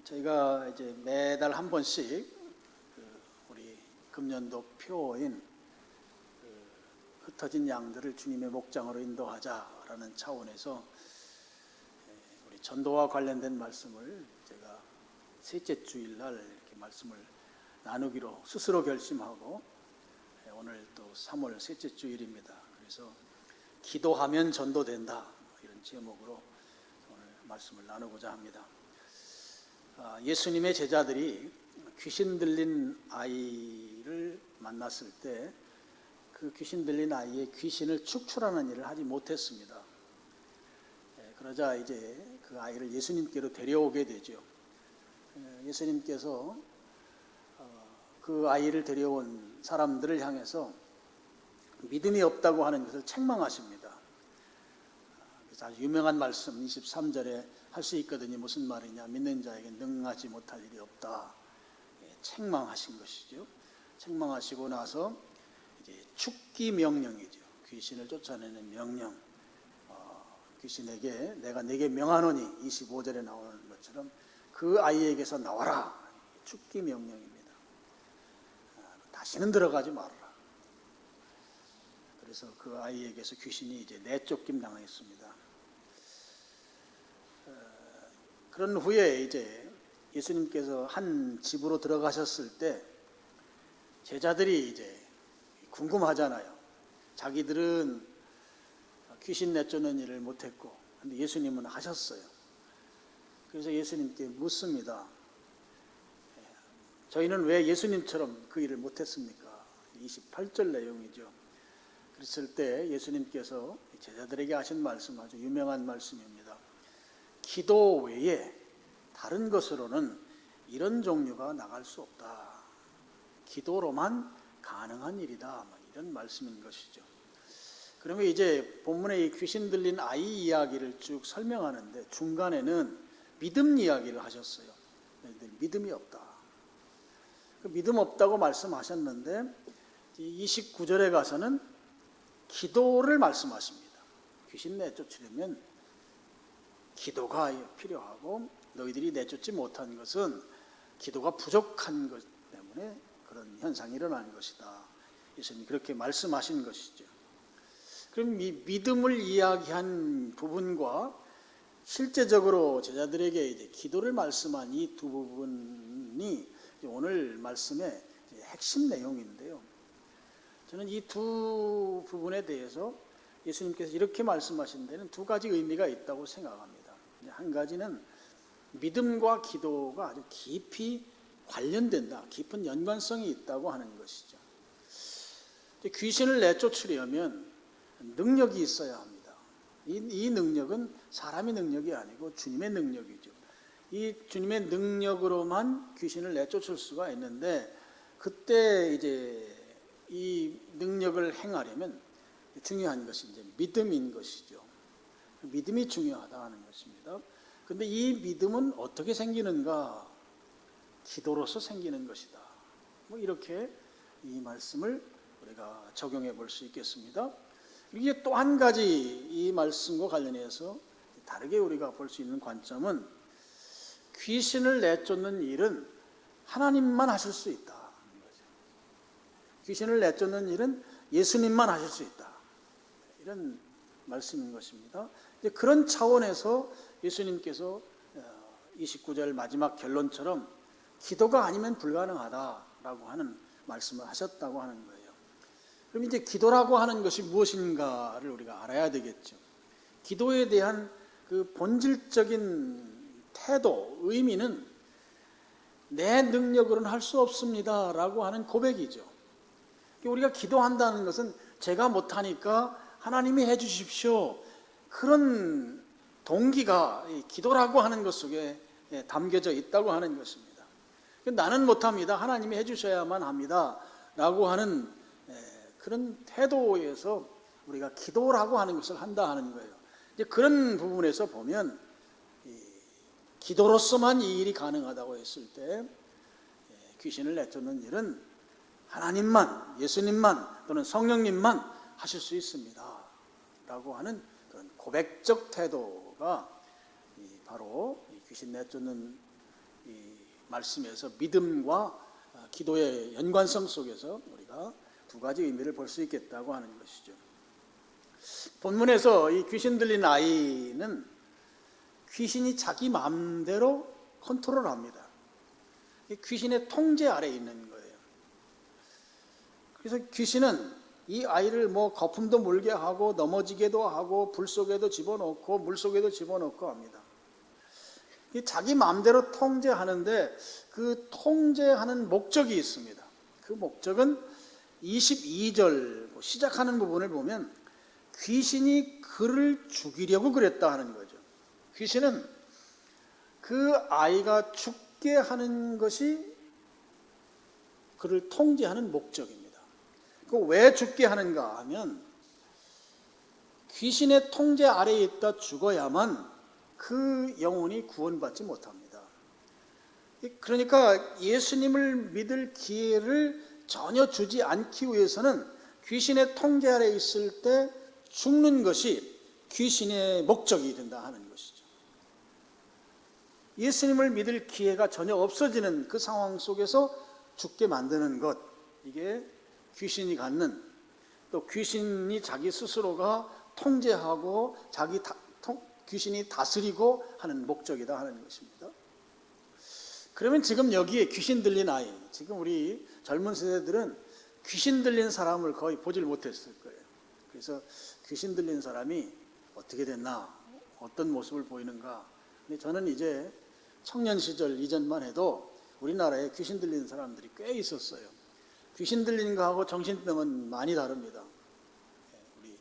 저희가 이제 매달 한 번씩 우리 금년도 표인 흩어진 양들을 주님의 목장으로 인도하자라는 차원에서 우리 전도와 관련된 말씀을 제가 셋째 주일날 이렇게 말씀을 나누기로 스스로 결심하고 오늘 또 3월 셋째 주일입니다. 그래서 기도하면 전도된다 이런 제목으로 오늘 말씀을 나누고자 합니다. 예수님의 제자들이 귀신 들린 아이를 만났을 때 그 귀신 들린 아이의 귀신을 축출하는 일을 하지 못했습니다. 그러자 이제 그 아이를 예수님께로 데려오게 되죠. 예수님께서 그 아이를 데려온 사람들을 향해서 믿음이 없다고 하는 것을 책망하십니다. 그래서 아주 유명한 말씀 23절에 할 수 있거든요. 무슨 말이냐? 믿는 자에게 능하지 못할 일이 없다. 책망하신 것이죠. 책망하시고 나서 이제 축기 명령이죠. 귀신을 쫓아내는 명령. 귀신에게 내가 네게 명하노니 25절에 나오는 것처럼 그 아이에게서 나와라. 축기 명령입니다. 다시는 들어가지 말아라. 그래서 그 아이에게서 귀신이 이제 내쫓김 당했습니다. 그런 후에 이제 예수님께서 한 집으로 들어가셨을 때 제자들이 이제 궁금하잖아요. 자기들은 귀신 내쫓는 일을 못했고, 근데 예수님은 하셨어요. 그래서 예수님께 묻습니다. 저희는 왜 예수님처럼 그 일을 못했습니까? 28절 내용이죠. 그랬을 때 예수님께서 제자들에게 하신 말씀, 아주 유명한 말씀입니다. 기도 외에 다른 것으로는 이런 종류가 나갈 수 없다. 기도로만 가능한 일이다. 이런 말씀인 것이죠. 그러면 이제 본문에 이 귀신 들린 아이 이야기를 쭉 설명하는데 중간에는 믿음 이야기를 하셨어요. 믿음이 없다. 그 믿음 없다고 말씀하셨는데 29절에 가서는 기도를 말씀하십니다. 귀신 내쫓으려면 기도가 필요하고 너희들이 내쫓지 못한 것은 기도가 부족한 것 때문에 그런 현상이 일어난 것이다. 예수님이 그렇게 말씀하신 것이죠. 그럼 이 믿음을 이야기한 부분과 실제적으로 제자들에게 이제 기도를 말씀한 이 두 부분이 오늘 말씀의 핵심 내용인데요. 저는 이 두 부분에 대해서 예수님께서 이렇게 말씀하신 데는 두 가지 의미가 있다고 생각합니다. 한 가지는 믿음과 기도가 아주 깊이 관련된다, 깊은 연관성이 있다고 하는 것이죠. 귀신을 내쫓으려면 능력이 있어야 합니다. 이 능력은 사람의 능력이 아니고 주님의 능력이죠. 이 주님의 능력으로만 귀신을 내쫓을 수가 있는데 그때 이제 이 능력을 행하려면 중요한 것이 이제 믿음인 것이죠. 믿음이 중요하다는 것입니다. 그런데 이 믿음은 어떻게 생기는가? 기도로서 생기는 것이다. 이렇게 이 말씀을 우리가 적용해 볼 수 있겠습니다. 이게 또 한 가지 이 말씀과 관련해서 다르게 우리가 볼 수 있는 관점은 귀신을 내쫓는 일은 하나님만 하실 수 있다. 귀신을 내쫓는 일은 예수님만 하실 수 있다. 이런 말씀인 것입니다. 그런 차원에서 예수님께서 29절 마지막 결론처럼 기도가 아니면 불가능하다라고 하는 말씀을 하셨다고 하는 거예요. 그럼 이제 기도라고 하는 것이 무엇인가를 우리가 알아야 되겠죠. 기도에 대한 그 본질적인 태도, 의미는 내 능력으로는 할 수 없습니다라고 하는 고백이죠. 우리가 기도한다는 것은 제가 못하니까 하나님이 해주십시오. 그런 동기가 기도라고 하는 것 속에 담겨져 있다고 하는 것입니다. 나는 못합니다. 하나님이 해주셔야만 합니다. 라고 하는 그런 태도에서 우리가 기도라고 하는 것을 한다 하는 거예요. 이제 그런 부분에서 보면 기도로서만 이 일이 가능하다고 했을 때 귀신을 내쫓는 일은 하나님만, 예수님만 또는 성령님만 하실 수 있습니다. 라고 하는 그런 고백적 태도가 바로 귀신 내쫓는 이 말씀에서 믿음과 기도의 연관성 속에서 우리가 두 가지 의미를 볼 수 있겠다고 하는 것이죠. 본문에서 이 귀신 들린 아이는 귀신이 자기 마음대로 컨트롤합니다. 귀신의 통제 아래에 있는 거예요. 그래서 귀신은 이 아이를 거품도 물게 하고 넘어지게도 하고 불 속에도 집어넣고 물 속에도 집어넣고 합니다. 자기 마음대로 통제하는데 그 통제하는 목적이 있습니다. 그 목적은 22절 시작하는 부분을 보면 귀신이 그를 죽이려고 그랬다 하는 거죠. 귀신은 그 아이가 죽게 하는 것이 그를 통제하는 목적입니다. 왜 죽게 하는가 하면 귀신의 통제 아래에 있다 죽어야만 그 영혼이 구원받지 못합니다. 그러니까 예수님을 믿을 기회를 전혀 주지 않기 위해서는 귀신의 통제 아래에 있을 때 죽는 것이 귀신의 목적이 된다 하는 것이죠. 예수님을 믿을 기회가 전혀 없어지는 그 상황 속에서 죽게 만드는 것, 이게 귀신이 갖는, 또 귀신이 자기 스스로가 통제하고 귀신이 다스리고 하는 목적이다 하는 것입니다. 그러면 지금 여기에 귀신 들린 아이, 지금 우리 젊은 세대들은 귀신 들린 사람을 거의 보질 못했을 거예요. 그래서 귀신 들린 사람이 어떻게 됐나, 어떤 모습을 보이는가. 근데 저는 이제 청년 시절 이전만 해도 우리나라에 귀신 들린 사람들이 꽤 있었어요. 귀신 들린 거하고 정신병은 많이 다릅니다. 우리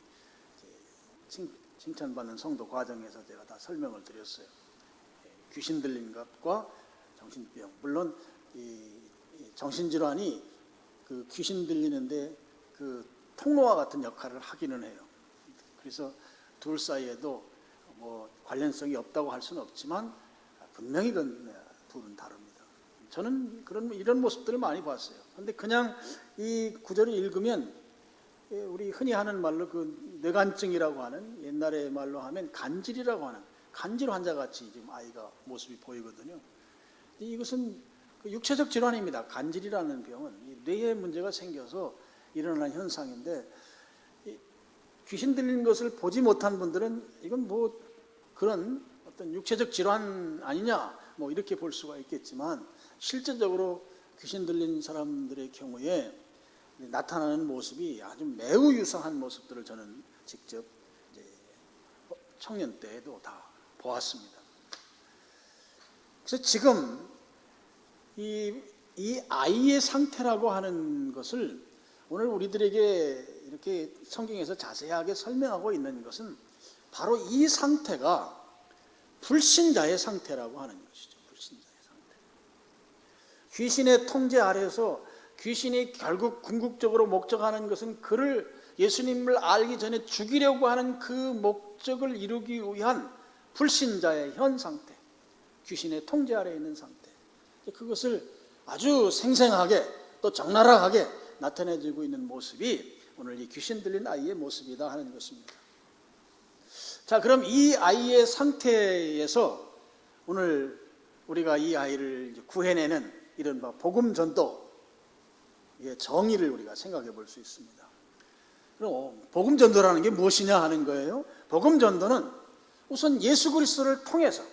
칭찬받는 성도 과정에서 제가 다 설명을 드렸어요. 귀신 들린 것과 정신병. 물론 이 정신질환이 그 귀신 들리는데 그 통로와 같은 역할을 하기는 해요. 그래서 둘 사이에도 관련성이 없다고 할 수는 없지만 분명히 둘은 다릅니다. 저는 이런 모습들을 많이 봤어요. 그런데 그냥 이 구절을 읽으면 우리 흔히 하는 말로 그 뇌간증이라고 하는, 옛날의 말로 하면 간질이라고 하는 간질 환자같이 지금 아이가 모습이 보이거든요. 이것은 육체적 질환입니다. 간질이라는 병은 뇌에 문제가 생겨서 일어나는 현상인데, 귀신 들린 것을 보지 못한 분들은 이건 그런 어떤 육체적 질환 아니냐 이렇게 볼 수가 있겠지만, 실제적으로 귀신 들린 사람들의 경우에 나타나는 모습이 아주 매우 유사한 모습들을 저는 직접 청년 때에도 다 보았습니다. 그래서 지금 이 아이의 상태라고 하는 것을 오늘 우리들에게 이렇게 성경에서 자세하게 설명하고 있는 것은 바로 이 상태가 불신자의 상태라고 하는 것이죠. 불신자의 상태. 귀신의 통제 아래서 귀신이 결국 궁극적으로 목적하는 것은 그를, 예수님을 알기 전에 죽이려고 하는 그 목적을 이루기 위한 불신자의 현 상태, 귀신의 통제 아래에 있는 상태, 그것을 아주 생생하게 또 적나라하게 나타내지고 있는 모습이 오늘 이 귀신 들린 아이의 모습이다 하는 것입니다. 자, 그럼 이 아이의 상태에서 오늘 우리가 이 아이를 구해내는 이른바 복음 전도의 정의를 우리가 생각해 볼 수 있습니다. 그럼 복음 전도라는 게 무엇이냐 하는 거예요. 복음 전도는 우선 예수 그리스도를 통해서,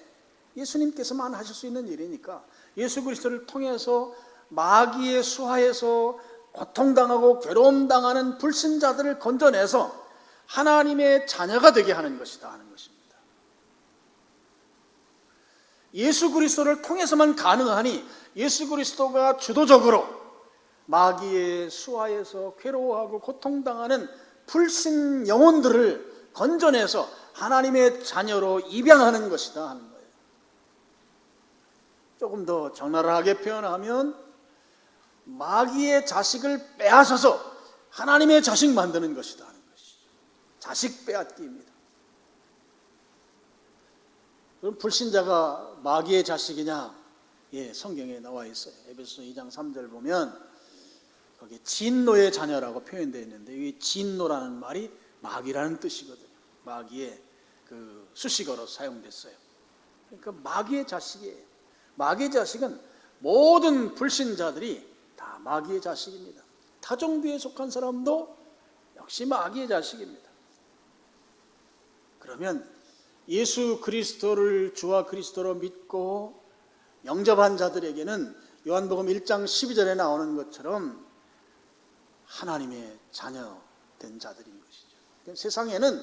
예수님께서만 하실 수 있는 일이니까 예수 그리스도를 통해서 마귀의 수하에서 고통당하고 괴로움당하는 불신자들을 건져내서 하나님의 자녀가 되게 하는 것이다 하는 것입니다. 예수 그리스도를 통해서만 가능하니, 예수 그리스도가 주도적으로 마귀의 수하에서 괴로워하고 고통당하는 불신 영혼들을 건져내서 하나님의 자녀로 입양하는 것이다 하는 거예요. 조금 더 적나라하게 표현하면 마귀의 자식을 빼앗아서 하나님의 자식 만드는 것이다 하는 것이죠. 자식 빼앗기입니다. 그럼 불신자가 마귀의 자식이냐? 예, 성경에 나와 있어요. 에베소서 2장 3절 보면 거기에 진노의 자녀라고 표현되어 있는데, 이 진노라는 말이 마귀라는 뜻이거든요. 마귀의 그 수식어로 사용됐어요. 그러니까 마귀의 자식이에요. 마귀의 자식은 모든 불신자들이 다 마귀의 자식입니다. 타종교에 속한 사람도 역시 마귀의 자식입니다. 그러면 예수 그리스도를 주와 그리스도로 믿고 영접한 자들에게는 요한복음 1장 12절에 나오는 것처럼 하나님의 자녀 된 자들인 것이죠. 세상에는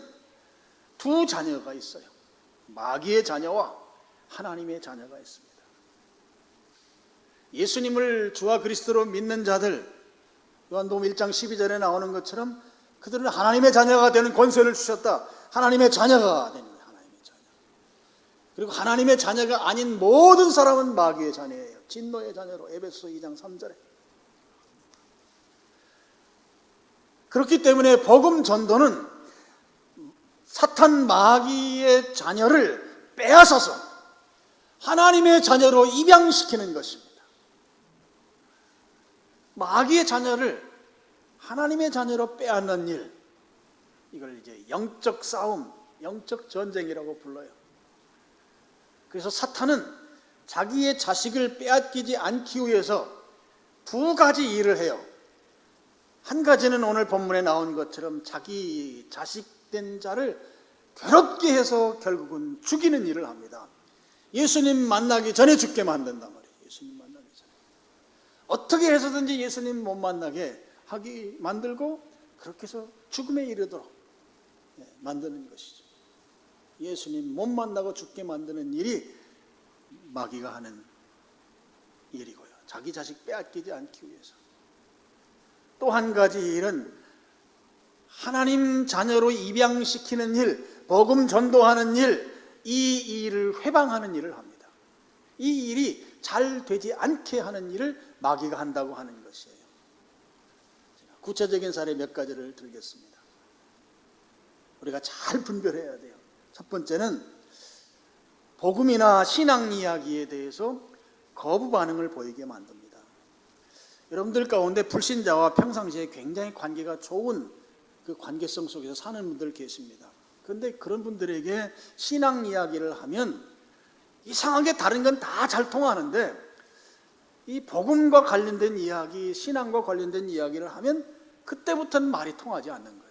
두 자녀가 있어요. 마귀의 자녀와 하나님의 자녀가 있습니다. 예수님을 주와 그리스도로 믿는 자들, 요한복음 1장 12절에 나오는 것처럼 그들은 하나님의 자녀가 되는 권세를 주셨다. 하나님의 자녀가 되는 거예요. 하나님의 자녀. 그리고 하나님의 자녀가 아닌 모든 사람은 마귀의 자녀예요. 진노의 자녀로 에베소 2장 3절에. 그렇기 때문에 복음 전도는 사탄 마귀의 자녀를 빼앗아서 하나님의 자녀로 입양시키는 것입니다. 마귀의 자녀를 하나님의 자녀로 빼앗는 일, 이걸 이제 영적 싸움, 영적 전쟁이라고 불러요. 그래서 사탄은 자기의 자식을 빼앗기지 않기 위해서 두 가지 일을 해요. 한 가지는 오늘 본문에 나온 것처럼 자기 자식된 자를 괴롭게 해서 결국은 죽이는 일을 합니다. 예수님 만나기 전에 죽게 만든단 말이에요. 예수님 만나기 전에. 어떻게 해서든지 예수님 못 만나게 하기 만들고 그렇게 해서 죽음에 이르도록 만드는 것이죠. 예수님 못 만나고 죽게 만드는 일이 마귀가 하는 일이고요. 자기 자식 빼앗기지 않기 위해서. 또 한 가지 일은 하나님 자녀로 입양시키는 일, 복음 전도하는 일, 이 일을 회방하는 일을 합니다. 이 일이 잘 되지 않게 하는 일을 마귀가 한다고 하는 것이에요. 구체적인 사례 몇 가지를 들겠습니다. 우리가 잘 분별해야 돼요. 첫 번째는 복음이나 신앙 이야기에 대해서 거부 반응을 보이게 만듭니다. 여러분들 가운데 불신자와 평상시에 굉장히 관계가 좋은 그 관계성 속에서 사는 분들 계십니다. 그런데 그런 분들에게 신앙 이야기를 하면 이상하게 다른 건 다 잘 통하는데 이 복음과 관련된 이야기, 신앙과 관련된 이야기를 하면 그때부터는 말이 통하지 않는 거예요.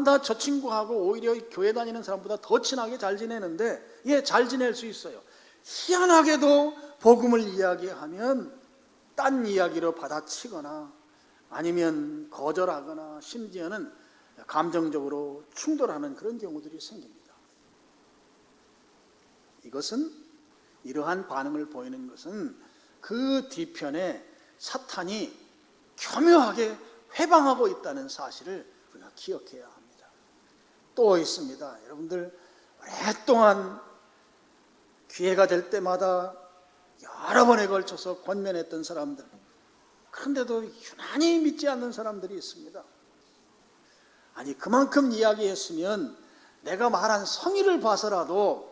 나 저 친구하고 오히려 교회 다니는 사람보다 더 친하게 잘 지내는데 잘 지낼 수 있어요. 희한하게도 복음을 이야기하면 딴 이야기로 받아치거나 아니면 거절하거나 심지어는 감정적으로 충돌하는 그런 경우들이 생깁니다. 이러한 반응을 보이는 것은 그 뒤편에 사탄이 교묘하게 회방하고 있다는 사실을 우리가 기억해야 합니다. 또 있습니다. 여러분들 오랫동안 기회가 될 때마다 여러 번에 걸쳐서 권면했던 사람들, 그런데도 유난히 믿지 않는 사람들이 있습니다. 아니 그만큼 이야기했으면 내가 말한 성의를 봐서라도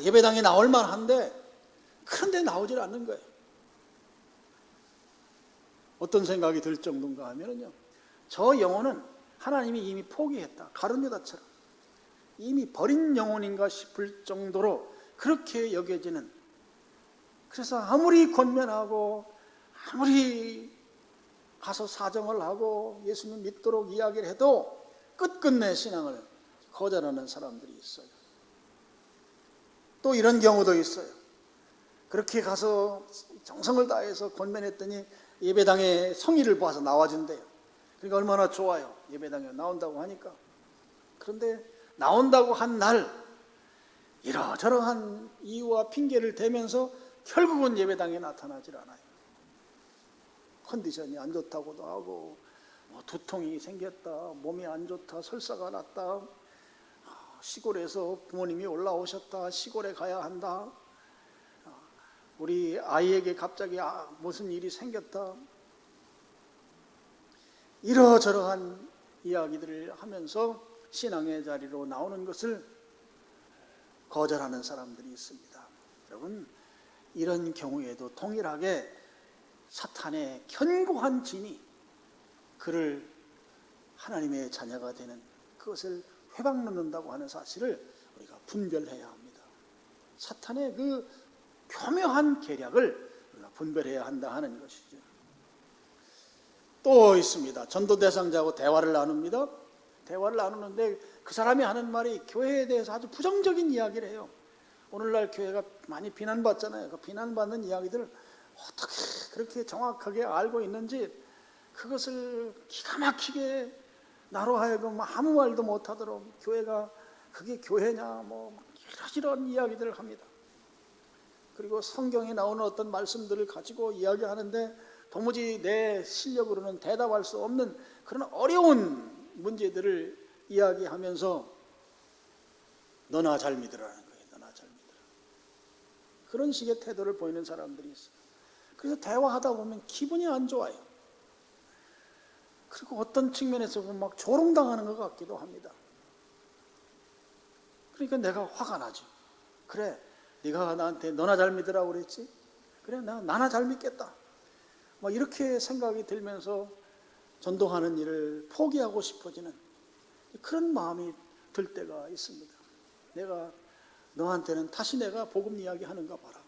예배당에 나올 만한데 그런데 나오질 않는 거예요. 어떤 생각이 들 정도인가 하면요, 저 영혼은 하나님이 이미 포기했다. 가룟 유다처럼 이미 버린 영혼인가 싶을 정도로 그렇게 여겨지는, 그래서 아무리 권면하고 아무리 가서 사정을 하고 예수님 믿도록 이야기를 해도 끝끝내 신앙을 거절하는 사람들이 있어요. 또 이런 경우도 있어요. 그렇게 가서 정성을 다해서 권면했더니 예배당에 성의를 봐서 나와준대요. 그러니까 얼마나 좋아요. 예배당에 나온다고 하니까. 그런데 나온다고 한 날 이러저러한 이유와 핑계를 대면서 결국은 예배당에 나타나질 않아요. 컨디션이 안 좋다고도 하고 두통이 생겼다, 몸이 안 좋다, 설사가 났다, 시골에서 부모님이 올라오셨다, 시골에 가야 한다, 우리 아이에게 갑자기 무슨 일이 생겼다, 이러저러한 이야기들을 하면서 신앙의 자리로 나오는 것을 거절하는 사람들이 있습니다. 여러분, 이런 경우에도 동일하게 사탄의 견고한 진이 그를 하나님의 자녀가 되는 그것을 회방놓는다고 하는 사실을 우리가 분별해야 합니다. 사탄의 그 교묘한 계략을 우리가 분별해야 한다 하는 것이죠. 또 있습니다. 전도 대상자하고 대화를 나눕니다. 대화를 나누는데 그 사람이 하는 말이 교회에 대해서 아주 부정적인 이야기를 해요. 오늘날 교회가 많이 비난받잖아요. 그 비난받는 이야기들을 어떻게 그렇게 정확하게 알고 있는지 그것을 기가 막히게 나로 하여금 아무 말도 못하도록 교회가 그게 교회냐 뭐 이런 이야기들을 합니다. 그리고 성경에 나오는 어떤 말씀들을 가지고 이야기하는데 도무지 내 실력으로는 대답할 수 없는 그런 어려운 문제들을 이야기하면서 너나 잘 믿으라는 거예요. 너나 잘 믿으라. 그런 식의 태도를 보이는 사람들이 있어요. 그래서 대화하다 보면 기분이 안 좋아요. 그리고 어떤 측면에서 보면 막 조롱당하는 것 같기도 합니다. 그러니까 내가 화가 나죠. 그래, 네가 나한테 너나 잘 믿으라고 그랬지? 그래, 나나 잘 믿겠다. 막 이렇게 생각이 들면서 전도하는 일을 포기하고 싶어지는 그런 마음이 들 때가 있습니다. 내가 너한테는 다시 내가 복음 이야기하는가 봐라.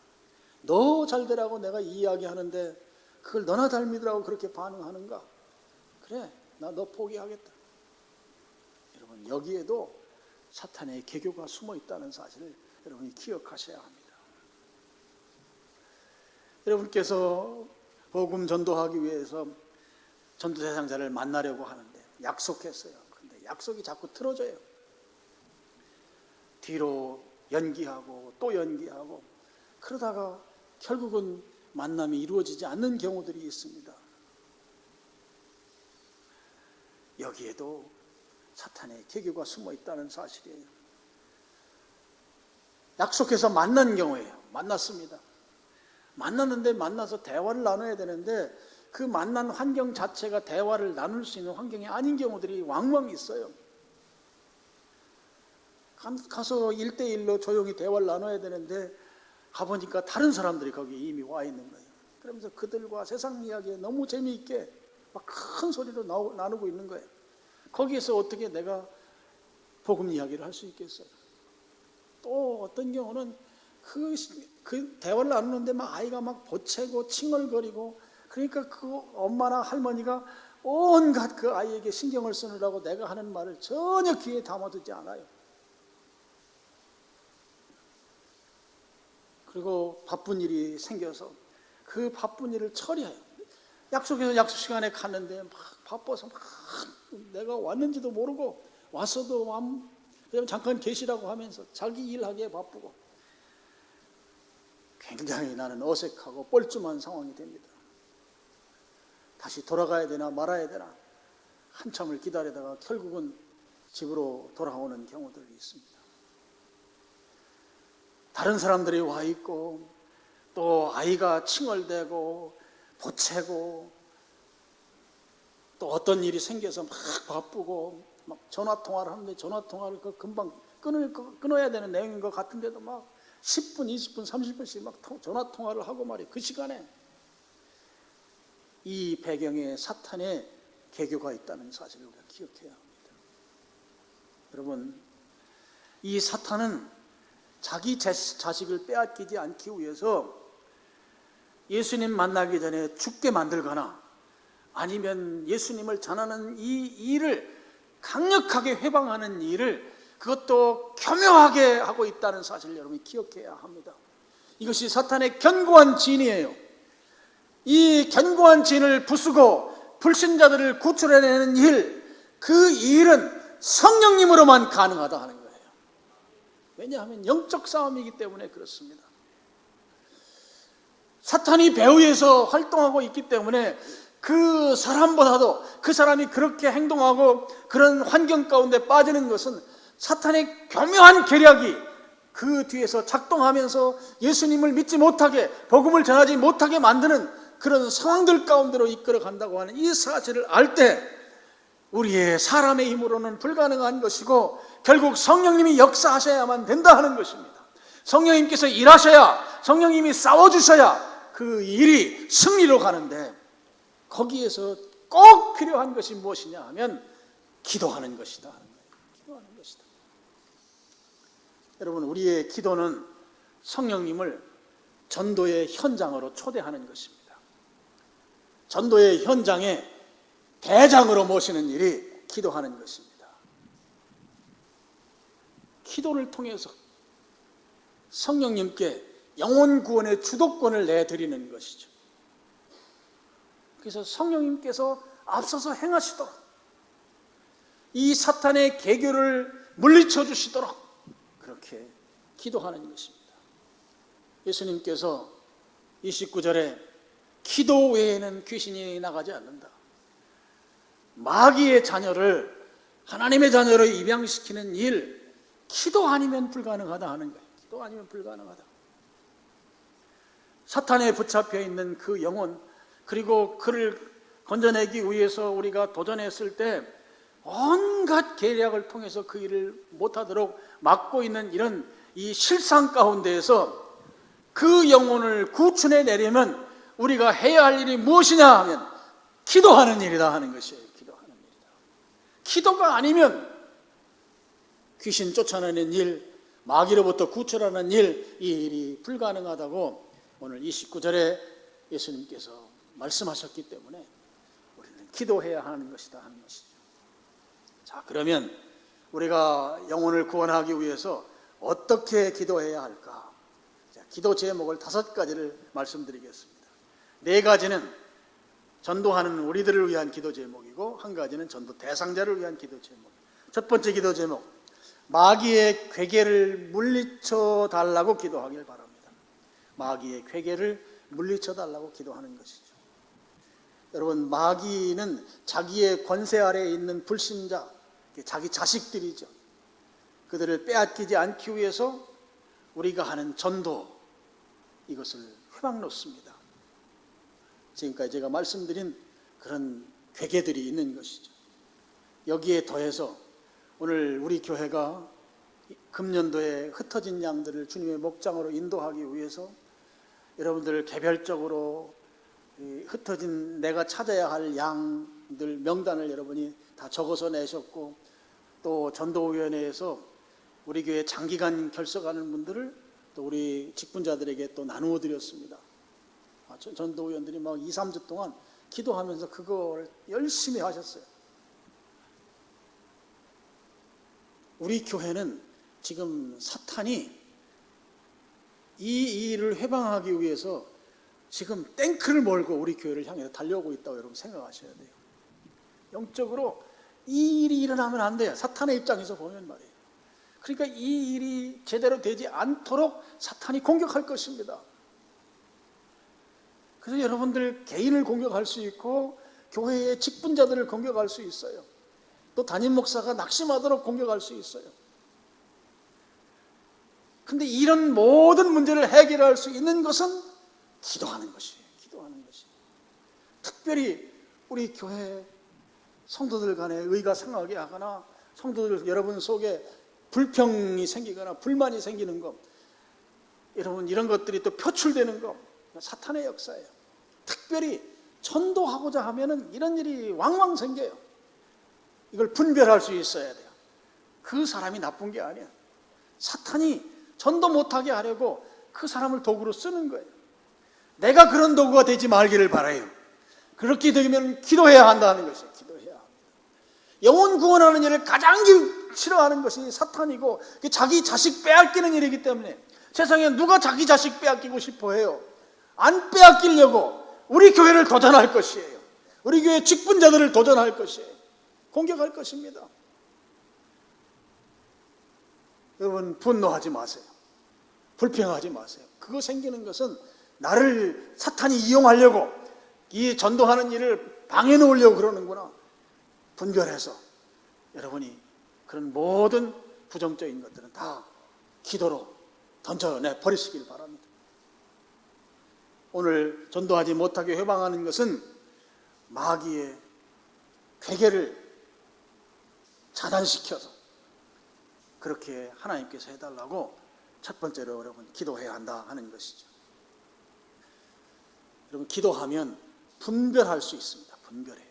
너 잘 되라고 내가 이 이야기하는데 그걸 너나 잘 믿으라고 그렇게 반응하는가? 그래, 나 너 포기하겠다. 여러분, 여기에도 사탄의 계교가 숨어 있다는 사실을 여러분이 기억하셔야 합니다. 여러분께서 복음 전도하기 위해서 전도 대상자를 만나려고 하는데 약속했어요. 근데 약속이 자꾸 틀어져요. 뒤로 연기하고 또 연기하고 그러다가 결국은 만남이 이루어지지 않는 경우들이 있습니다. 여기에도 사탄의 계교가 숨어 있다는 사실이에요. 약속해서 만난 경우에요. 만났습니다. 만났는데 만나서 대화를 나눠야 되는데 그 만난 환경 자체가 대화를 나눌 수 있는 환경이 아닌 경우들이 왕왕 있어요. 가서 1대1로 조용히 대화를 나눠야 되는데 가보니까 다른 사람들이 거기 이미 와 있는 거예요. 그러면서 그들과 세상 이야기에 너무 재미있게 막 큰 소리로 나누고 있는 거예요. 거기에서 어떻게 내가 복음 이야기를 할 수 있겠어요? 또 어떤 경우는 그 대화를 나누는데 막 아이가 막 보채고 칭얼거리고 그러니까 그 엄마나 할머니가 온갖 그 아이에게 신경을 쓰느라고 내가 하는 말을 전혀 귀에 담아두지 않아요. 그리고 바쁜 일이 생겨서 그 바쁜 일을 처리해요. 약속해서 약속 시간에 갔는데 막 바빠서 막 내가 왔는지도 모르고 왔어도 그냥 잠깐 계시라고 하면서 자기 일하기에 바쁘고 굉장히 나는 어색하고 뻘쭘한 상황이 됩니다. 다시 돌아가야 되나 말아야 되나 한참을 기다리다가 결국은 집으로 돌아오는 경우들이 있습니다. 다른 사람들이 와 있고 또 아이가 칭얼대고 보채고 또 어떤 일이 생겨서 막 바쁘고 막 전화통화를 하는데 전화통화를 금방 끊어야 되는 내용인 것 같은데도 막 10분, 20분, 30분씩 막 전화통화를 하고 말이에요. 그 시간에 이 배경에 사탄의 계교가 있다는 사실을 우리가 기억해야 합니다. 여러분, 이 사탄은 자기 자식을 빼앗기지 않기 위해서 예수님 만나기 전에 죽게 만들거나 아니면 예수님을 전하는 이 일을 강력하게 회방하는 일을 그것도 교묘하게 하고 있다는 사실을 여러분이 기억해야 합니다. 이것이 사탄의 견고한 진이에요. 이 견고한 진을 부수고 불신자들을 구출해내는 일, 그 일은 성령님으로만 가능하다 하는 거예요. 왜냐하면 영적 싸움이기 때문에 그렇습니다. 사탄이 배후에서 활동하고 있기 때문에 그 사람보다도 그 사람이 그렇게 행동하고 그런 환경 가운데 빠지는 것은 사탄의 교묘한 계략이 그 뒤에서 작동하면서 예수님을 믿지 못하게 복음을 전하지 못하게 만드는 그런 상황들 가운데로 이끌어 간다고 하는 이 사실을 알 때 우리의 사람의 힘으로는 불가능한 것이고 결국 성령님이 역사하셔야만 된다 하는 것입니다. 성령님께서 일하셔야, 성령님이 싸워주셔야 그 일이 승리로 가는데 거기에서 꼭 필요한 것이 무엇이냐 하면 기도하는 것이다. 기도하는 것이다. 여러분, 우리의 기도는 성령님을 전도의 현장으로 초대하는 것입니다. 전도의 현장에 대장으로 모시는 일이 기도하는 것입니다. 기도를 통해서 성령님께 영혼 구원의 주도권을 내드리는 것이죠. 그래서 성령님께서 앞서서 행하시도록, 이 사탄의 계교를 물리쳐 주시도록 그렇게 기도하는 것입니다. 예수님께서 29절에 기도 외에는 귀신이 나가지 않는다. 마귀의 자녀를 하나님의 자녀로 입양시키는 일, 기도 아니면 불가능하다 하는 거예요. 기도 아니면 불가능하다. 사탄에 붙잡혀 있는 그 영혼, 그리고 그를 건져내기 위해서 우리가 도전했을 때 온갖 계략을 통해서 그 일을 못하도록 막고 있는 이런 이 실상 가운데에서 그 영혼을 구출해 내려면 우리가 해야 할 일이 무엇이냐 하면 기도하는 일이다 하는 것이에요. 기도하는 일이다. 기도가 아니면 귀신 쫓아내는 일, 마귀로부터 구출하는 일, 이 일이 불가능하다고 오늘 29절에 예수님께서 말씀하셨기 때문에 우리는 기도해야 하는 것이다 하는 것이죠. 자, 그러면 우리가 영혼을 구원하기 위해서 어떻게 기도해야 할까? 자, 기도 제목을 5가지를 말씀드리겠습니다. 4가지는 전도하는 우리들을 위한 기도 제목이고, 1가지는 전도 대상자를 위한 기도 제목. 첫 번째 기도 제목, 마귀의 괴계를 물리쳐 달라고 기도하길 바랍니다. 마귀의 괴계를 물리쳐 달라고 기도하는 것이죠. 여러분, 마귀는 자기의 권세 아래에 있는 불신자, 자기 자식들이죠. 그들을 빼앗기지 않기 위해서 우리가 하는 전도, 이것을 회방 놓습니다. 지금까지 제가 말씀드린 그런 괴계들이 있는 것이죠. 여기에 더해서 오늘 우리 교회가 금년도에 흩어진 양들을 주님의 목장으로 인도하기 위해서 여러분들 개별적으로 흩어진 내가 찾아야 할 양들 명단을 여러분이 다 적어서 내셨고, 또 전도위원회에서 우리 교회 장기간 결석하는 분들을 또 우리 직분자들에게 또 나누어 드렸습니다. 전도위원들이 막 2, 3주 동안 기도하면서 그걸 열심히 하셨어요. 우리 교회는 지금 사탄이 이 일을 회방하기 위해서 지금 탱크를 몰고 우리 교회를 향해서 달려오고 있다고 여러분 생각하셔야 돼요. 영적으로 이 일이 일어나면 안 돼요. 사탄의 입장에서 보면 말이에요. 그러니까 이 일이 제대로 되지 않도록 사탄이 공격할 것입니다. 그래서 여러분들 개인을 공격할 수 있고 교회의 직분자들을 공격할 수 있어요. 또 담임 목사가 낙심하도록 공격할 수 있어요. 근데 이런 모든 문제를 해결할 수 있는 것은 기도하는 것이에요. 기도하는 것이에요. 특별히 우리 교회 성도들 간에 의가 상하게 하거나 성도들 여러분 속에 불평이 생기거나 불만이 생기는 것, 여러분 이런 것들이 또 표출되는 것, 사탄의 역사예요. 특별히 전도하고자 하면은 이런 일이 왕왕 생겨요. 이걸 분별할 수 있어야 돼요. 그 사람이 나쁜 게 아니야. 사탄이 전도 못하게 하려고 그 사람을 도구로 쓰는 거예요. 내가 그런 도구가 되지 말기를 바라요. 그렇게 되면 기도해야 한다는 것이에요. 기도해야 합니다. 영혼 구원하는 일을 가장 싫어하는 것이 사탄이고, 자기 자식 빼앗기는 일이기 때문에 세상에 누가 자기 자식 빼앗기고 싶어 해요? 안 빼앗기려고 우리 교회를 도전할 것이에요. 우리 교회 직분자들을 도전할 것이에요. 공격할 것입니다. 여러분 분노하지 마세요. 불평하지 마세요. 그거 생기는 것은 나를 사탄이 이용하려고 이 전도하는 일을 방해 놓으려고 그러는구나. 분별해서 여러분이 그런 모든 부정적인 것들은 다 기도로 던져내 버리시길 바랍니다. 오늘 전도하지 못하게 회방하는 것은 마귀의 괴계를 차단시켜서 그렇게 하나님께서 해달라고 첫 번째로 여러분 기도해야 한다 하는 것이죠. 여러분 기도하면 분별할 수 있습니다. 분별해요.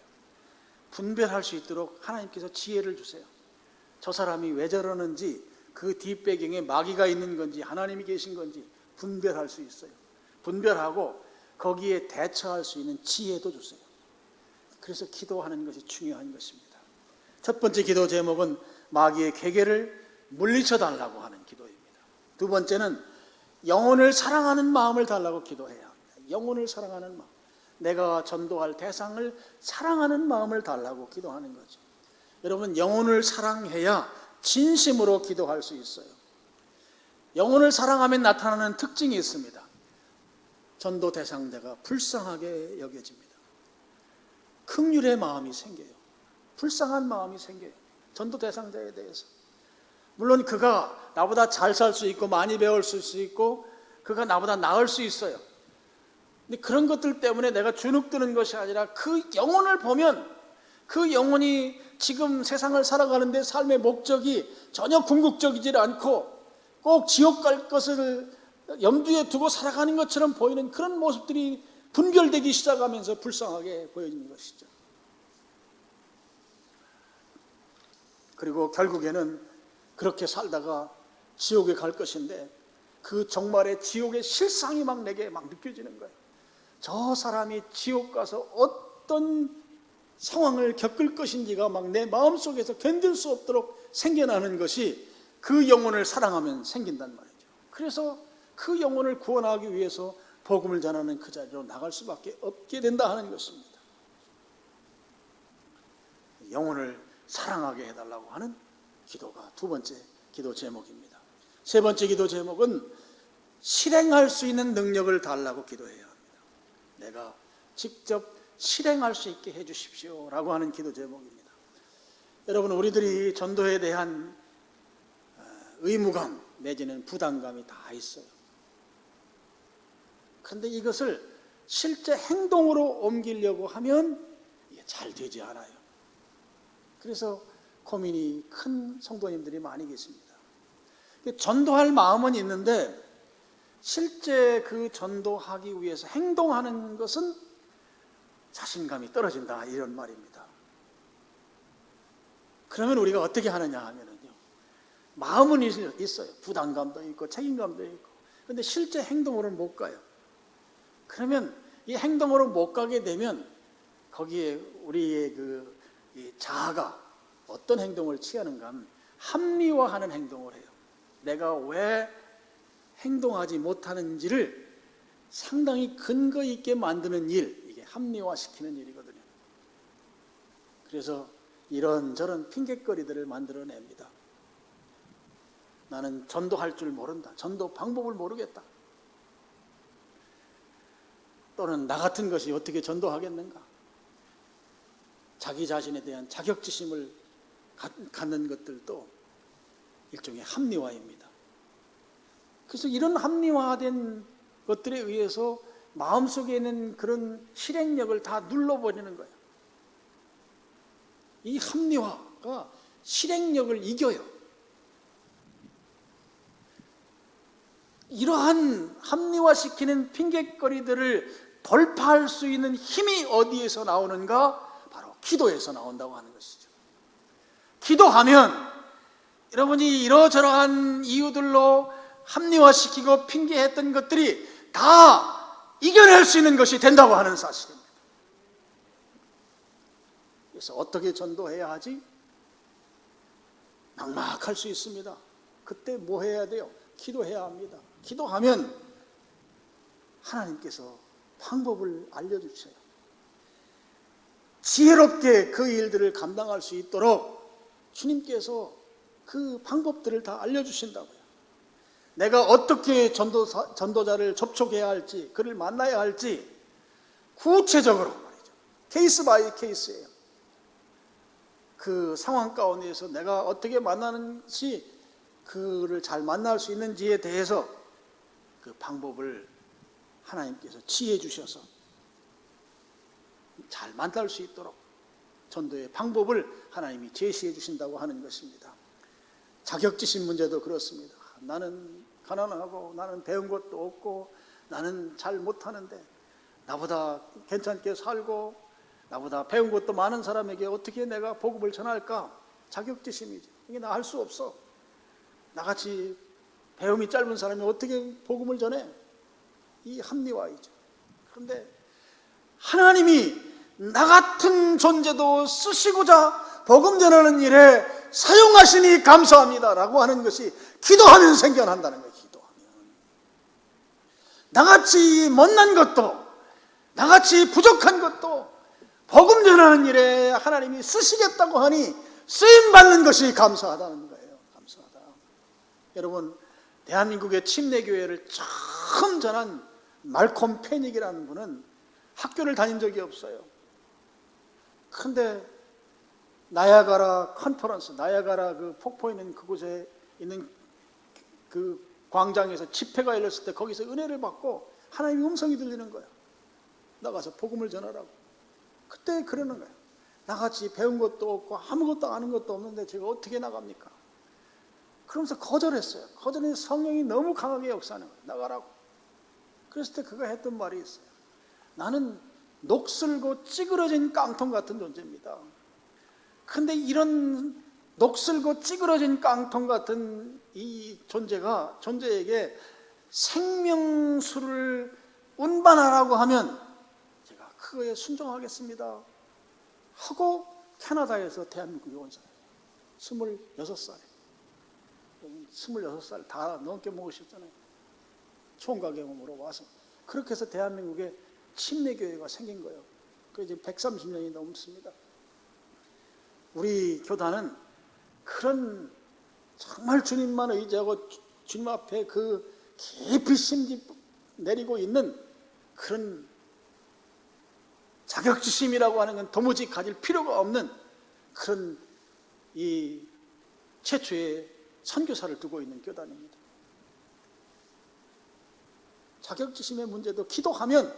분별할 수 있도록 하나님께서 지혜를 주세요. 저 사람이 왜 저러는지, 그 뒷배경에 마귀가 있는 건지 하나님이 계신 건지 분별할 수 있어요. 분별하고 거기에 대처할 수 있는 지혜도 주세요. 그래서 기도하는 것이 중요한 것입니다. 첫 번째 기도 제목은 마귀의 괴계를 물리쳐 달라고 하는 기도입니다. 두 번째는 영혼을 사랑하는 마음을 달라고 기도해야 합니다. 영혼을 사랑하는 마음, 내가 전도할 대상을 사랑하는 마음을 달라고 기도하는 거죠. 여러분, 영혼을 사랑해야 진심으로 기도할 수 있어요. 영혼을 사랑하면 나타나는 특징이 있습니다. 전도 대상자가 불쌍하게 여겨집니다. 긍휼의 마음이 생겨요. 불쌍한 마음이 생겨요. 전도 대상자에 대해서. 물론 그가 나보다 잘 살 수 있고 많이 배울 수 있고 그가 나보다 나을 수 있어요. 근데 그런 것들 때문에 내가 주눅드는 것이 아니라 그 영혼을 보면 그 영혼이 지금 세상을 살아가는데 삶의 목적이 전혀 궁극적이지 않고 꼭 지옥 갈 것을 염두에 두고 살아가는 것처럼 보이는 그런 모습들이 분별되기 시작하면서 불쌍하게 보여지는 것이죠. 그리고 결국에는 그렇게 살다가 지옥에 갈 것인데 그 정말의 지옥의 실상이 막 내게 막 느껴지는 거예요. 저 사람이 지옥 가서 어떤 상황을 겪을 것인지가 막 내 마음속에서 견딜 수 없도록 생겨나는 것이 그 영혼을 사랑하면 생긴단 말이죠. 그래서 그 영혼을 구원하기 위해서 복음을 전하는 그 자리로 나갈 수밖에 없게 된다 하는 것입니다. 영혼을 사랑하게 해달라고 하는 기도가 두 번째 기도 제목입니다. 세 번째 기도 제목은 실행할 수 있는 능력을 달라고 기도해야 합니다. 내가 직접 실행할 수 있게 해주십시오 라고 하는 기도 제목입니다. 여러분, 우리들이 전도에 대한 의무감 내지는 부담감이 다 있어요. 그런데 이것을 실제 행동으로 옮기려고 하면 이게 잘 되지 않아요. 그래서 고민이 큰 성도님들이 많이 계십니다. 전도할 마음은 있는데 실제 그 전도하기 위해서 행동하는 것은 자신감이 떨어진다, 이런 말입니다. 그러면 우리가 어떻게 하느냐 하면은요, 마음은 있어요. 부담감도 있고 책임감도 있고. 그런데 실제 행동으로는 못 가요. 그러면 이 행동으로 못 가게 되면 거기에 우리의 이 자아가 어떤 행동을 취하는가 하면 합리화하는 행동을 해요. 내가 왜 행동하지 못하는지를 상당히 근거 있게 만드는 일, 이게 합리화시키는 일이거든요. 그래서 이런저런 핑곗거리들을 만들어냅니다. 나는 전도할 줄 모른다. 전도 방법을 모르겠다. 또는 나 같은 것이 어떻게 전도하겠는가. 자기 자신에 대한 자격지심을 갖는 것들도 일종의 합리화입니다. 그래서 이런 합리화된 것들에 의해서 마음속에 있는 그런 실행력을 다 눌러버리는 거예요. 이 합리화가 실행력을 이겨요. 이러한 합리화시키는 핑곗거리들을 돌파할 수 있는 힘이 어디에서 나오는가? 바로 기도에서 나온다고 하는 것이죠. 기도하면 여러분이 이러저러한 이유들로 합리화시키고 핑계했던 것들이 다 이겨낼 수 있는 것이 된다고 하는 사실입니다. 그래서 어떻게 전도해야 하지? 막막할 수 있습니다. 그때 뭐 해야 돼요? 기도해야 합니다. 기도하면 하나님께서 방법을 알려주세요. 지혜롭게 그 일들을 감당할 수 있도록 주님께서 그 방법들을 다 알려주신다고요. 내가 어떻게 전도자를 접촉해야 할지, 그를 만나야 할지 구체적으로 말이죠. 케이스 바이 케이스예요. 그 상황 가운데에서 내가 어떻게 만나는 것이 그를 잘 만날 수 있는지에 대해서 그 방법을 하나님께서 지혜 주셔서 잘 만날 수 있도록 전도의 방법을 하나님이 제시해 주신다고 하는 것입니다. 자격지심 문제도 그렇습니다. 나는 가난하고 나는 배운 것도 없고 나는 잘 못하는데 나보다 괜찮게 살고 나보다 배운 것도 많은 사람에게 어떻게 내가 복음을 전할까? 자격지심이죠. 이게 나 할 수 없어. 나같이 배움이 짧은 사람이 어떻게 복음을 전해? 이 합리화이죠. 그런데 하나님이 나 같은 존재도 쓰시고자 복음 전하는 일에 사용하시니 감사합니다라고 하는 것이 기도하면 생겨난다는 거예요. 기도하면 나같이 못난 것도 나같이 부족한 것도 복음 전하는 일에 하나님이 쓰시겠다고 하니 쓰임받는 것이 감사하다는 거예요. 감사하다. 여러분, 대한민국의 침례교회를 처음 전한 말콤 패닉이라는 분은 학교를 다닌 적이 없어요. 근데 나야가라 컨퍼런스, 나야가라 그 폭포 있는 그곳에 있는 그 광장에서 집회가 열렸을 때 거기서 은혜를 받고 하나님의 음성이 들리는 거예요. 나가서 복음을 전하라고. 그때 그러는 거예요. 나같이 배운 것도 없고 아무것도 아는 것도 없는데 제가 어떻게 나갑니까? 그러면서 거절했어요. 거절해서 성령이 너무 강하게 역사하는 거예요. 나가라고. 그랬을 때 그가 했던 말이 있어요. 나는 녹슬고 찌그러진 깡통 같은 존재입니다. 근데 이런 녹슬고 찌그러진 깡통 같은 이 존재에게 생명수를 운반하라고 하면 제가 그거에 순종하겠습니다 하고 캐나다에서 대한민국에 온 사람이에요. 26살. 26살 다 넘게 먹으셨잖아요. 총각 경험으로 와서. 그렇게 해서 대한민국에 침례교회가 생긴 거예요. 그게 이제 130년이 넘습니다. 우리 교단은 그런 정말 주님만 의지하고 주님 앞에 그 깊이 심기 내리고 있는 그런 자격지심이라고 하는 건 도무지 가질 필요가 없는 그런 이 최초의 선교사를 두고 있는 교단입니다. 자격지심의 문제도 기도하면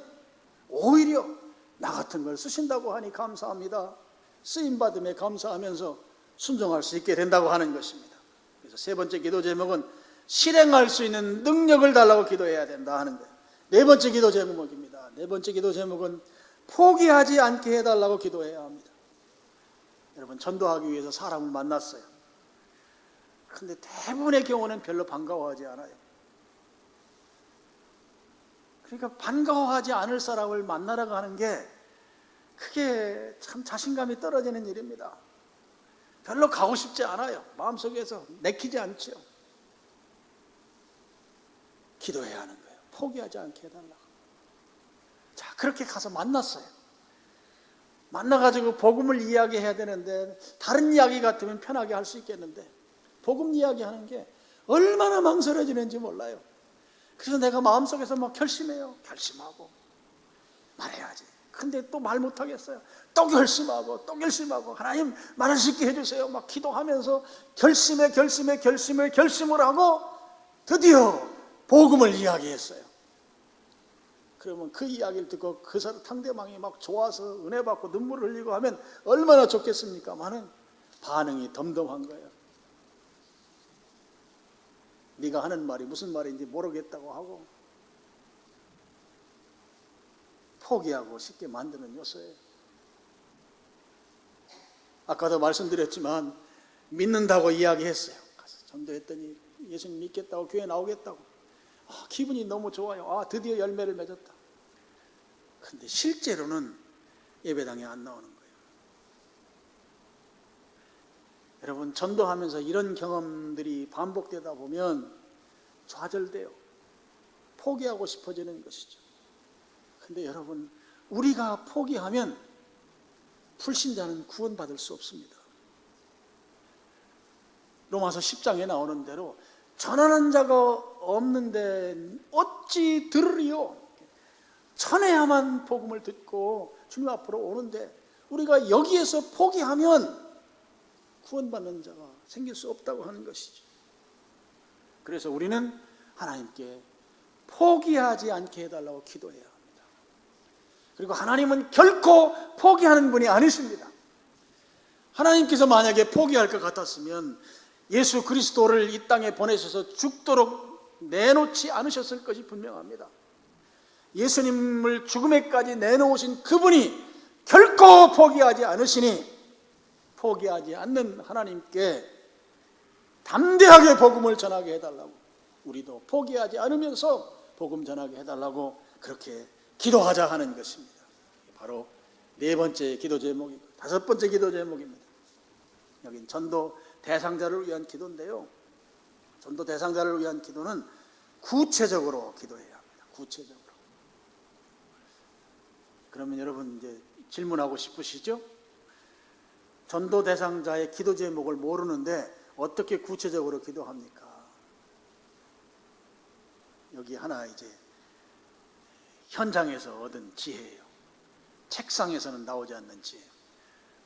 오히려 나 같은 걸 쓰신다고 하니 감사합니다. 쓰임받음에 감사하면서 순종할 수 있게 된다고 하는 것입니다. 그래서 세 번째 기도 제목은 실행할 수 있는 능력을 달라고 기도해야 된다 하는데, 네 번째 기도 제목입니다. 네 번째 기도 제목은 포기하지 않게 해달라고 기도해야 합니다. 여러분, 전도하기 위해서 사람을 만났어요. 그런데 대부분의 경우는 별로 반가워하지 않아요. 그러니까 반가워하지 않을 사람을 만나라고 하는 게 그게 참 자신감이 떨어지는 일입니다. 별로 가고 싶지 않아요. 마음속에서 내키지 않죠. 기도해야 하는 거예요. 포기하지 않게 해달라고. 자, 그렇게 가서 만났어요. 만나가지고 복음을 이야기해야 되는데 다른 이야기 같으면 편하게 할 수 있겠는데 복음 이야기하는 게 얼마나 망설여지는지 몰라요. 그래서 내가 마음속에서 막 결심해요. 결심하고 말해야지. 근데 또 말 못하겠어요. 또 결심하고 하나님 말할 수 있게 해주세요. 막 기도하면서 결심을 하고 드디어 복음을 이야기했어요. 그러면 그 이야기를 듣고 그 상대방이 막 좋아서 은혜 받고 눈물을 흘리고 하면 얼마나 좋겠습니까만은 반응이 덤덤한 거예요. 네가 하는 말이 무슨 말인지 모르겠다고 하고 포기하고 쉽게 만드는 요소예요. 아까도 말씀드렸지만 믿는다고 이야기했어요. 가서 전도했더니 예수님 믿겠다고 교회 나오겠다고. 기분이 너무 좋아요. 드디어 열매를 맺었다. 근데 실제로는 예배당에 안 나오는 거예요. 여러분, 전도하면서 이런 경험들이 반복되다 보면 좌절돼요. 포기하고 싶어지는 것이죠. 근데 여러분, 우리가 포기하면 불신자는 구원받을 수 없습니다. 로마서 10장에 나오는 대로 전하는 자가 없는데 어찌 들으리요? 전해야만 복음을 듣고 주님 앞으로 오는데 우리가 여기에서 포기하면 구원받는 자가 생길 수 없다고 하는 것이죠. 그래서 우리는 하나님께 포기하지 않게 해달라고 기도해야 합니다. 그리고 하나님은 결코 포기하는 분이 아니십니다. 하나님께서 만약에 포기할 것 같았으면 예수 그리스도를 이 땅에 보내셔서 죽도록 내놓지 않으셨을 것이 분명합니다. 예수님을 죽음에까지 내놓으신 그분이 결코 포기하지 않으시니 포기하지 않는 하나님께 담대하게 복음을 전하게 해달라고 우리도 포기하지 않으면서 복음 전하게 해달라고 그렇게 기도하자 하는 것입니다. 바로 네 번째 기도 제목이고 다섯 번째 기도 제목입니다. 여긴 전도 대상자를 위한 기도인데요. 전도 대상자를 위한 기도는 구체적으로 기도해야 합니다. 구체적으로. 그러면 여러분 이제 질문하고 싶으시죠? 전도 대상자의 기도 제목을 모르는데 어떻게 구체적으로 기도합니까? 여기 하나 이제 현장에서 얻은 지혜예요. 책상에서는 나오지 않는 지혜.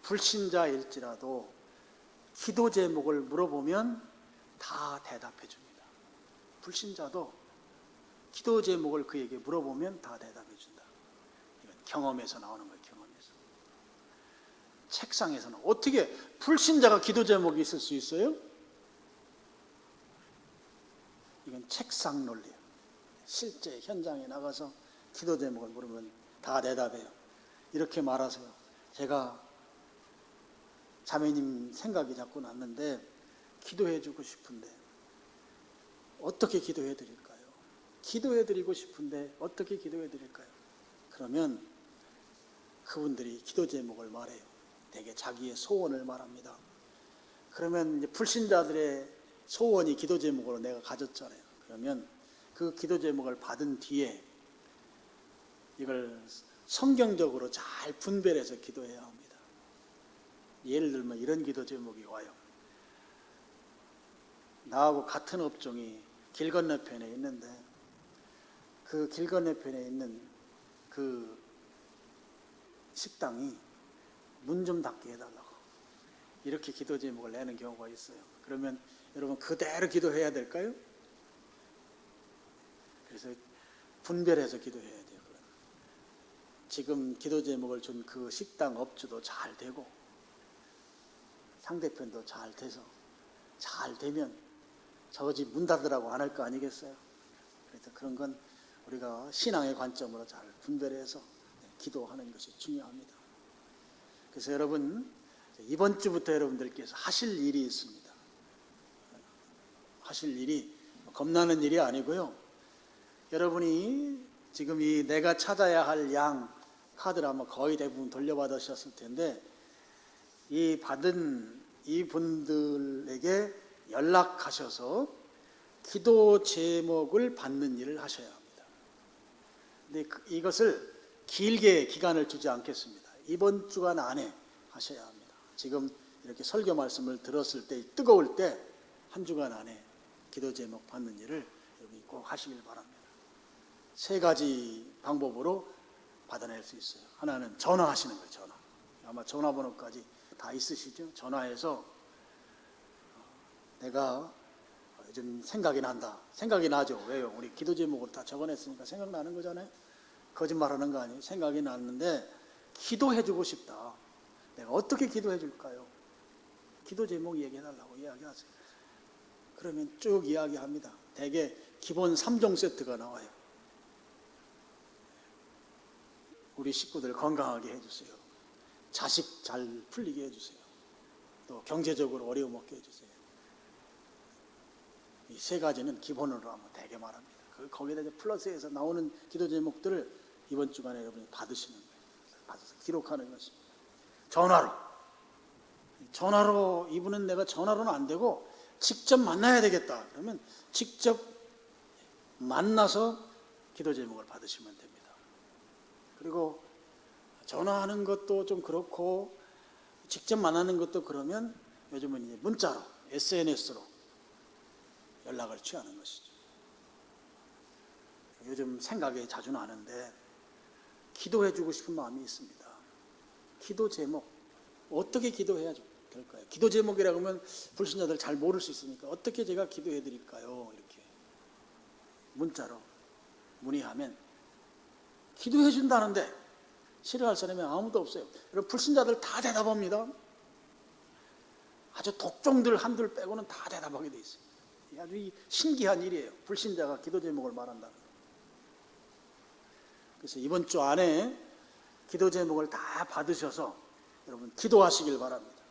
불신자일지라도 기도 제목을 물어보면 다 대답해 줍니다. 불신자도 기도 제목을 그에게 물어보면 다 대답해 준다. 이건 경험에서 나오는 거예요. 경험에서. 책상에서는 어떻게 불신자가 기도 제목이 있을 수 있어요? 이건 책상 논리예요. 실제 현장에 나가서 기도 제목을 물으면 다 대답해요. 이렇게 말하세요. 제가 자매님 생각이 자꾸 났는데 기도해 주고 싶은데 어떻게 기도해 드릴까요? 기도해 드리고 싶은데 어떻게 기도해 드릴까요? 그러면 그분들이 기도 제목을 말해요. 대개 자기의 소원을 말합니다. 그러면 이제 불신자들의 소원이 기도 제목으로 내가 가졌잖아요. 그러면 그 기도 제목을 받은 뒤에 이걸 성경적으로 잘 분별해서 기도해야 합니다. 예를 들면 이런 기도 제목이 와요. 나하고 같은 업종이 길 건너편에 있는데 그 길 건너편에 있는 그 식당이 문 좀 닫게 해달라고 이렇게 기도 제목을 내는 경우가 있어요. 그러면 여러분 그대로 기도해야 될까요? 그래서 분별해서 기도해야 돼요. 지금 기도 제목을 준 그 식당 업주도 잘 되고 상대편도 잘 돼서 잘 되면 저 집 문 닫으라고 안 할 거 아니겠어요? 그래서 그런 건 우리가 신앙의 관점으로 잘 분별해서 기도하는 것이 중요합니다. 그래서 여러분 이번 주부터 여러분들께서 하실 일이 있습니다. 하실 일이 겁나는 일이 아니고요. 여러분이 지금 이 내가 찾아야 할 양 카드를 아마 거의 대부분 돌려받으셨을 텐데 이 받은 이 분들에게 연락하셔서 기도 제목을 받는 일을 하셔야 합니다. 근데 이것을 길게 기간을 두지 않겠습니다. 이번 주간 안에 하셔야 합니다. 지금 이렇게 설교 말씀을 들었을 때 뜨거울 때 한 주간 안에 기도 제목 받는 일을 여러분이 꼭 하시길 바랍니다. 세 가지 방법으로 받아낼 수 있어요. 하나는 전화하시는 거예요. 전화. 아마 전화번호까지 다 있으시죠? 전화해서 내가 요즘 생각이 난다. 생각이 나죠. 왜요? 우리 기도 제목을 다 적어냈으니까 생각나는 거잖아요. 거짓말하는 거 아니에요. 생각이 났는데 기도해주고 싶다. 내가 어떻게 기도해 줄까요? 기도 제목 얘기해달라고 이야기하세요. 그러면 쭉 이야기합니다. 대개 기본 3종 세트가 나와요. 우리 식구들 건강하게 해주세요. 자식 잘 풀리게 해주세요. 또 경제적으로 어려움 없게 해주세요. 이 세 가지는 기본으로 하면 되게 말합니다. 거기다 이제 플러스해서 나오는 기도 제목들을 이번 주간에 여러분이 받으시는 거예요. 받아서 기록하는 것입니다. 전화로 이분은 내가 전화로는 안 되고 직접 만나야 되겠다. 그러면 직접 만나서 기도 제목을 받으시면 됩니다. 그리고 전화하는 것도 좀 그렇고 직접 만나는 것도 그러면 요즘은 이제 문자로 SNS로 연락을 취하는 것이죠. 요즘 생각이 자주 나는데 기도해주고 싶은 마음이 있습니다. 기도 제목 어떻게 기도해야 될까요? 기도 제목이라고 하면 불신자들 잘 모를 수 있으니까 어떻게 제가 기도해 드릴까요? 이렇게 문자로 문의하면 기도해 준다는데 싫어할 사람이 아무도 없어요. 여러분 불신자들 다 대답합니다. 아주 독종들 한둘 빼고는 다 대답하게 돼 있습니다. 아주 신기한 일이에요. 불신자가 기도 제목을 말한다는 거. 그래서 이번 주 안에 기도 제목을 다 받으셔서 여러분 기도하시길 바랍니다.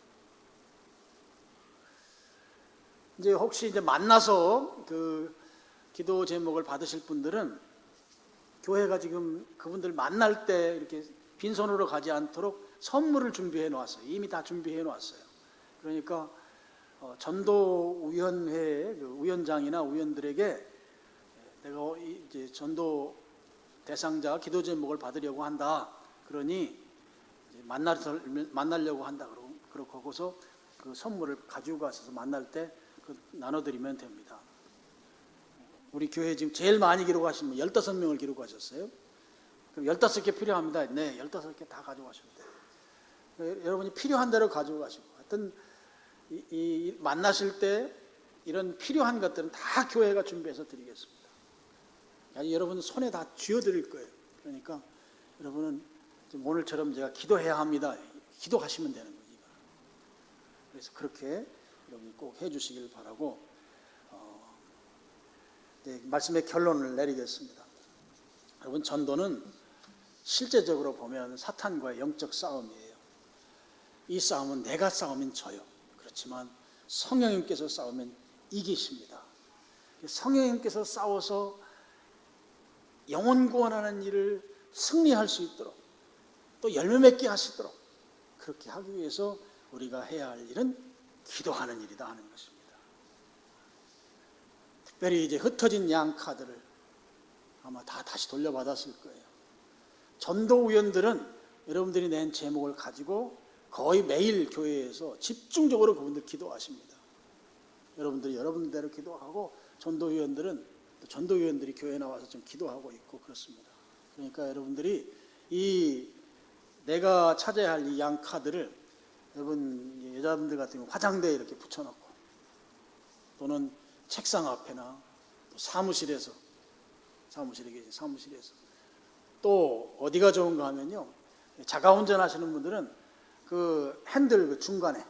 이제 혹시 이제 만나서 그 기도 제목을 받으실 분들은 교회가 지금 그분들 만날 때 이렇게 빈손으로 가지 않도록 선물을 준비해 놓았어요. 이미 다 준비해 놓았어요. 그러니까 전도위원회 위원장이나 위원들에게 내가 이제 전도 대상자 기도 제목을 받으려고 한다. 그러니 만나려고 한다. 그러고 거기서 그 선물을 가지고 가서 만날 때 나눠드리면 됩니다. 우리 교회 지금 제일 많이 기록하신 분 15명을 기록하셨어요. 그럼 15개 필요합니다. 네, 15개 다 가져가셔도 돼요. 여러분이 필요한 대로 가지고 가시고, 하여튼 이 만나실 때 이런 필요한 것들은 다 교회가 준비해서 드리겠습니다. 여러분 손에 다 쥐어드릴 거예요. 그러니까 여러분은 지금 오늘처럼 제가 기도해야 합니다. 기도하시면 되는 거죠. 그래서 그렇게 여러분이 꼭 해주시길 바라고 말씀의 결론을 내리겠습니다. 여러분, 전도는 실제적으로 보면 사탄과의 영적 싸움이에요. 이 싸움은 내가 싸우면 져요. 그렇지만 성령님께서 싸우면 이기십니다. 성령님께서 싸워서 영혼 구원하는 일을 승리할 수 있도록 또 열매 맺게 하시도록 그렇게 하기 위해서 우리가 해야 할 일은 기도하는 일이다 하는 것입니다. 특별히 이제 흩어진 양 카드를 아마 다 다시 돌려받았을 거예요. 전도위원들은 여러분들이 낸 제목을 가지고 거의 매일 교회에서 집중적으로 그분들 기도하십니다. 여러분들이 여러분대로 기도하고 전도위원들은 또 전도위원들이 교회에 나와서 좀 기도하고 있고 그렇습니다. 그러니까 여러분들이 이 내가 찾아야 할 이 양 카드를 여러분 여자분들 같은 경우 화장대에 이렇게 붙여놓고 또는 책상 앞에나 또 사무실에서 또 어디가 좋은가 하면요, 자가 운전하시는 분들은 그 핸들 그 중간에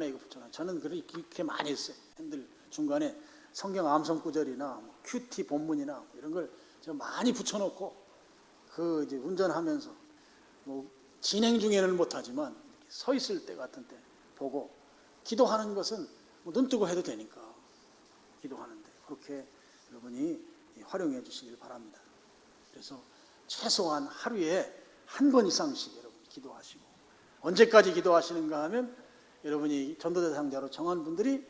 이거 붙여놔요. 저는 그렇게 많이 했어요. 핸들 중간에 성경 암송 구절이나 큐티 본문이나 이런 걸 제가 많이 붙여놓고 그 이제 운전하면서 진행 중에는 못하지만 서 있을 때 같은 때 보고 기도하는 것은 눈 뜨고 해도 되니까 기도하는데 그렇게 여러분이 활용해 주시길 바랍니다. 그래서 최소한 하루에 한 번 이상씩 여러분 기도하시고, 언제까지 기도하시는가 하면 여러분이 전도 대상자로 정한 분들이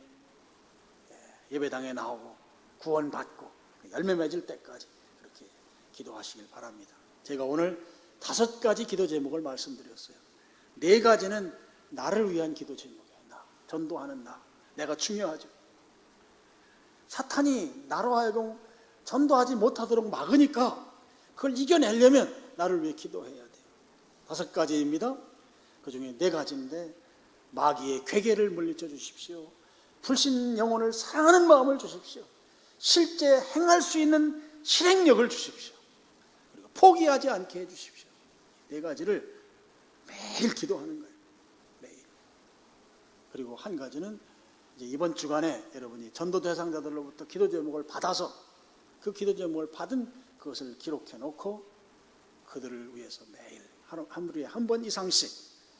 예배당에 나오고 구원받고 열매 맺을 때까지 그렇게 기도하시길 바랍니다. 제가 오늘 5가지 기도 제목을 말씀드렸어요. 4가지는 나를 위한 기도 제목이에요. 전도하는 내가 중요하죠. 사탄이 나로 하여금 전도하지 못하도록 막으니까 그걸 이겨내려면 나를 위해 기도해야 돼요. 5가지입니다. 그 중에 4가지인데 마귀의 괴계를 물리쳐 주십시오. 불신 영혼을 사랑하는 마음을 주십시오. 실제 행할 수 있는 실행력을 주십시오. 그리고 포기하지 않게 해주십시오. 4가지를 매일 기도하는 거예요. 매일. 그리고 한 가지는 이제 이번 주간에 여러분이 전도 대상자들로부터 기도 제목을 받아서 그 기도 제목을 받은 그것을 기록해 놓고 그들을 위해서 매일 하루에 한 번 이상씩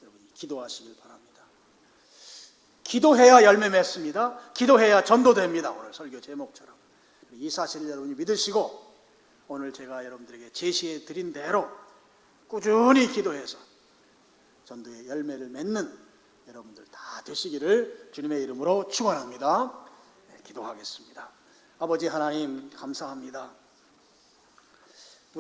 여러분이 기도하시길 바랍니다. 기도해야 열매 맺습니다. 기도해야 전도됩니다. 오늘 설교 제목처럼. 이 사실을 여러분이 믿으시고 오늘 제가 여러분들에게 제시해 드린 대로 꾸준히 기도해서 전도의 열매를 맺는 여러분들 다 되시기를 주님의 이름으로 축원합니다. 기도하겠습니다. 아버지 하나님 감사합니다.